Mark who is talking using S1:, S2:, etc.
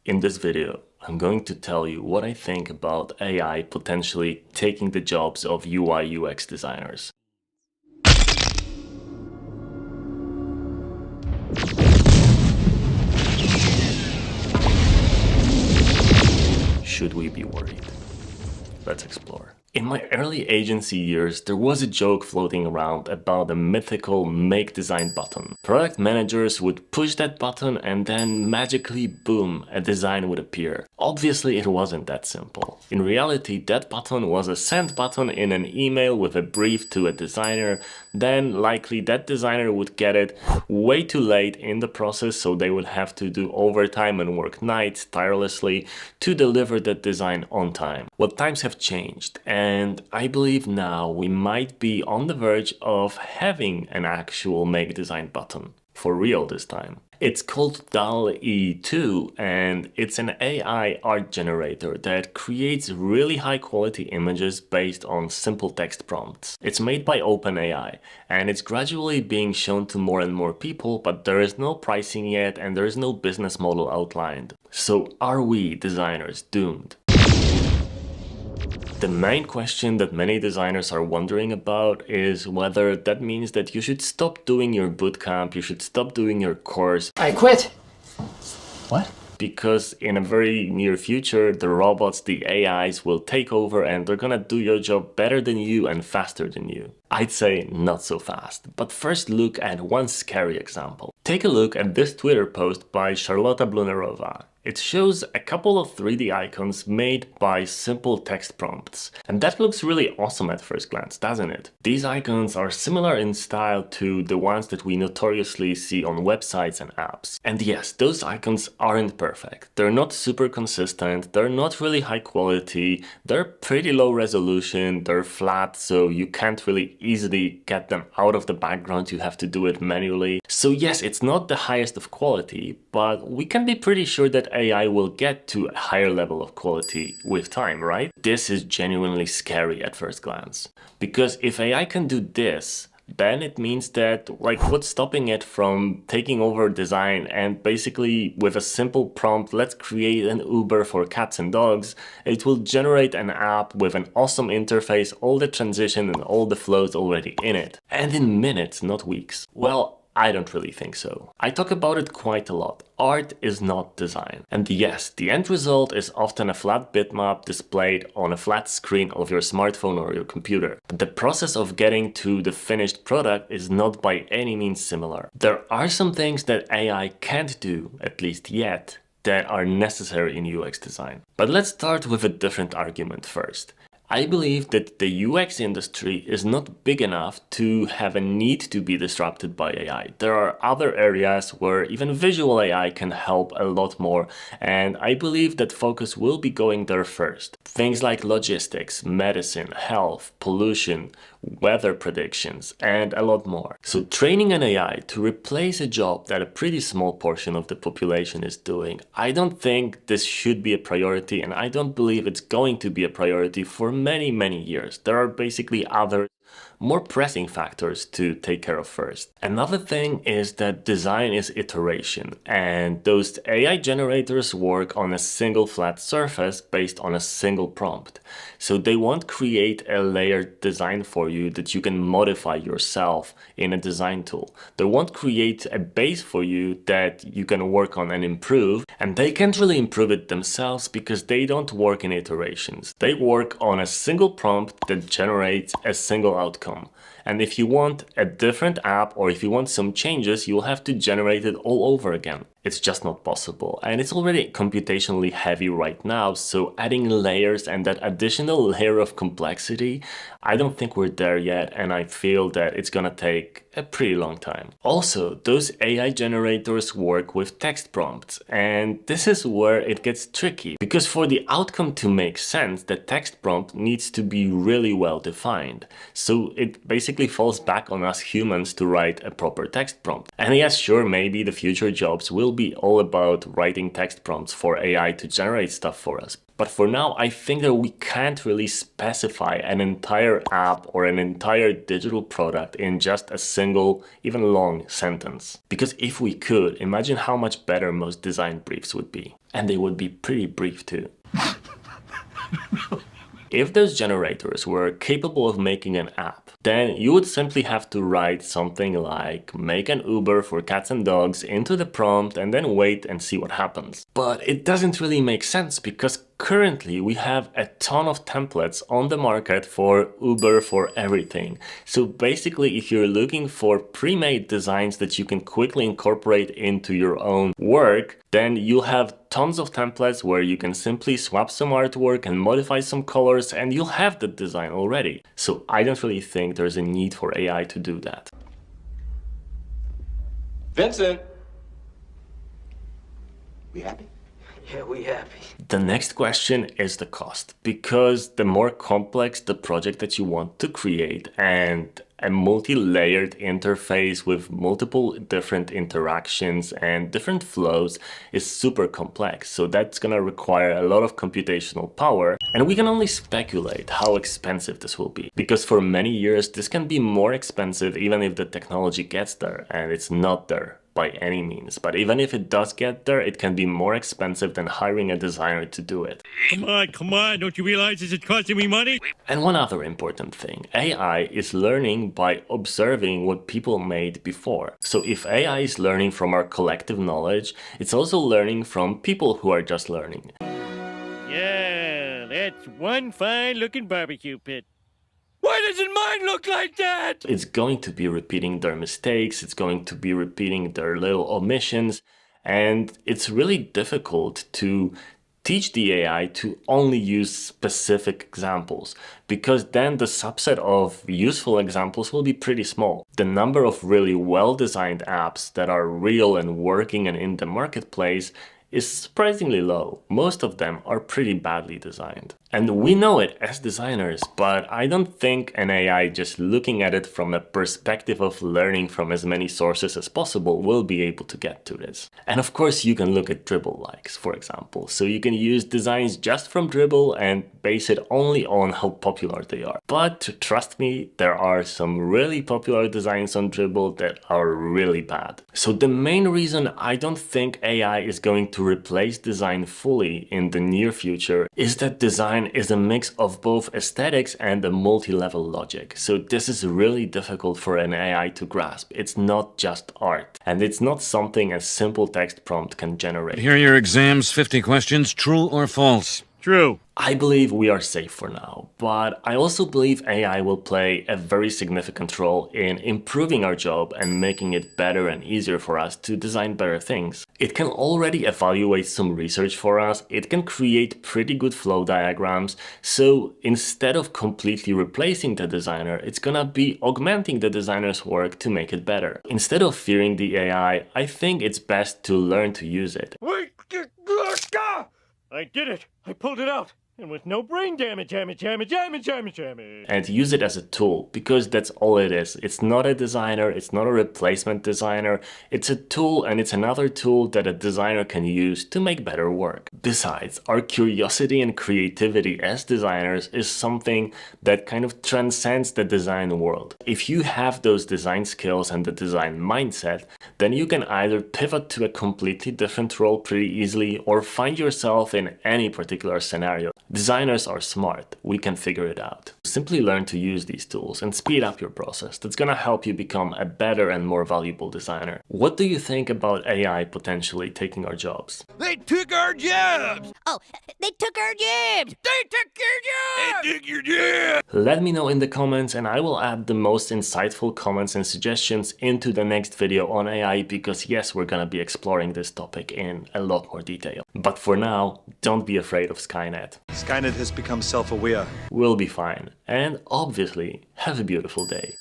S1: In this video, I'm going to tell you what I think about AI potentially taking the jobs of UI UX designers. Should we be worried? Let's explore. In my early agency years, there was a joke floating around about the mythical Make Design button. Product managers would push that button and then magically, boom, a design would appear. Obviously, it wasn't that simple. In reality, that button was a send button in an email with a brief to a designer. Then likely that designer would get it way too late in the process, so they would have to do overtime and work nights tirelessly to deliver that design on time. Well, times have changed, and I believe now we might be on the verge of having an actual Make Design button. For real this time. It's called DALL-E 2, and it's an AI art generator that creates really high quality images based on simple text prompts. It's made by OpenAI, and it's gradually being shown to more and more people, but there is no pricing yet and there is no business model outlined. So are we designers doomed? The main question that many designers are wondering about is whether that means that you should stop doing your bootcamp, you should stop doing your course.
S2: I quit! What?
S1: Because in a very near future, the robots, the AIs will take over and they're gonna do your job better than you and faster than you. I'd say not so fast. But first look at one scary example. Take a look at this Twitter post by Charlotta Blunerova. It shows a couple of 3D icons made by simple text prompts. And that looks really awesome at first glance, doesn't it? These icons are similar in style to the ones that we notoriously see on websites and apps. And yes, those icons aren't perfect. They're not super consistent, they're not really high quality, they're pretty low resolution, they're flat, so you can't really easily get them out of the background, you have to do it manually. So yes, it's not the highest of quality, but we can be pretty sure that AI will get to a higher level of quality with time, right? This is genuinely scary at first glance. Because if AI can do this, then it means that, like, what's stopping it from taking over design and basically with a simple prompt, let's create an Uber for cats and dogs, it will generate an app with an awesome interface, all the transition and all the flows already in it. And in minutes, not weeks. Well, I don't really think so. I talk about it quite a lot. Art is not design. And yes, the end result is often a flat bitmap displayed on a flat screen of your smartphone or your computer. But the process of getting to the finished product is not by any means similar. There are some things that AI can't do, at least yet, that are necessary in UX design. But let's start with a different argument first. I believe that the UX industry is not big enough to have a need to be disrupted by AI. There are other areas where even visual AI can help a lot more, and I believe that focus will be going there first. Things like logistics, medicine, health, pollution, weather predictions, and a lot more. So training an AI to replace a job that a pretty small portion of the population is doing, I don't think this should be a priority, and I don't believe it's going to be a priority for many years. There are basically other more pressing factors to take care of first. Another thing is that design is iteration, and those AI generators work on a single flat surface based on a single prompt. So they won't create a layered design for you that you can modify yourself in a design tool. They won't create a base for you that you can work on and improve, and they can't really improve it themselves because they don't work in iterations. They work on a single prompt that generates a single outcome. And if you want a different app or if you want some changes, you'll have to generate it all over again. It's just not possible. And it's already computationally heavy right now, so adding layers and that additional layer of complexity, I don't think we're there yet, and I feel that it's gonna take a pretty long time. Also, those AI generators work with text prompts, and this is where it gets tricky, because for the outcome to make sense, the text prompt needs to be really well defined. So it basically basically falls back on us humans to write a proper text prompt. And yes, sure, maybe the future jobs will be all about writing text prompts for AI to generate stuff for us. But for now, I think that we can't really specify an entire app or an entire digital product in just a single, even long sentence. Because if we could, imagine how much better most design briefs would be. And they would be pretty brief too. If those generators were capable of making an app, then you would simply have to write something like make an Uber for cats and dogs into the prompt and then wait and see what happens. But it doesn't really make sense because currently we have a ton of templates on the market for Uber for everything. So basically, if you're looking for pre-made designs that you can quickly incorporate into your own work, then you'll have tons of templates where you can simply swap some artwork and modify some colors and you'll have the design already. So I don't really think there's a need for AI to do that.
S2: Vincent! We happy?
S3: Yeah, we happy.
S1: The next question is the cost, because the more complex the project that you want to create and a multi-layered interface with multiple different interactions and different flows is super complex. So that's gonna require a lot of computational power, and we can only speculate how expensive this will be. Because for many years, this can be more expensive even if the technology gets there, and it's not there by any means. But even if it does get there, it can be more expensive than hiring a designer to do it.
S4: Come on, don't you realize this is costing me money?
S1: And one other important thing, AI is learning by observing what people made before. So if AI is learning from our collective knowledge, it's also learning from people who are just learning.
S4: Yeah, that's one fine-looking barbecue pit. Why doesn't mine look like that?
S1: It's going to be repeating their mistakes, it's going to be repeating their little omissions, and it's really difficult to teach the AI to only use specific examples, because then the subset of useful examples will be pretty small. The number of really well-designed apps that are real and working and in the marketplace is surprisingly low. Most of them are pretty badly designed. And we know it as designers, but I don't think an AI just looking at it from a perspective of learning from as many sources as possible will be able to get to this. And of course you can look at Dribbble likes, for example. So you can use designs just from Dribbble and base it only on how popular they are. But trust me, there are some really popular designs on Dribbble that are really bad. So the main reason I don't think AI is going to replace design fully in the near future is that design is a mix of both aesthetics and a multi-level logic. So this is really difficult for an AI to grasp. It's not just art, and it's not something a simple text prompt can generate.
S5: Here are your exams, 50 questions, true or false?
S4: True.
S1: I believe we are safe for now, but I also believe AI will play a very significant role in improving our job and making it better and easier for us to design better things. It can already evaluate some research for us, it can create pretty good flow diagrams, so instead of completely replacing the designer, it's gonna be augmenting the designer's work to make it better. Instead of fearing the AI, I think it's best to learn to use it.
S4: Wait! I did it! I pulled it out! And with no brain damage.
S1: And use it as a tool, because that's all it is. It's not a designer, it's not a replacement designer. It's a tool, and it's another tool that a designer can use to make better work. Besides, our curiosity and creativity as designers is something that kind of transcends the design world. If you have those design skills and the design mindset, then you can either pivot to a completely different role pretty easily or find yourself in any particular scenario. Designers are smart, we can figure it out. Simply learn to use these tools and speed up your process. That's gonna help you become a better and more valuable designer. What do you think about AI potentially taking our jobs?
S4: They took our jobs!
S6: Oh, they took our jobs!
S4: They took your jobs! They took your jobs!
S1: Let me know in the comments and I will add the most insightful comments and suggestions into the next video on AI, because yes, we're gonna be exploring this topic in a lot more detail. But for now, don't be afraid of Skynet.
S7: Skynet has become self-aware.
S1: We'll be fine. And obviously, have a beautiful day.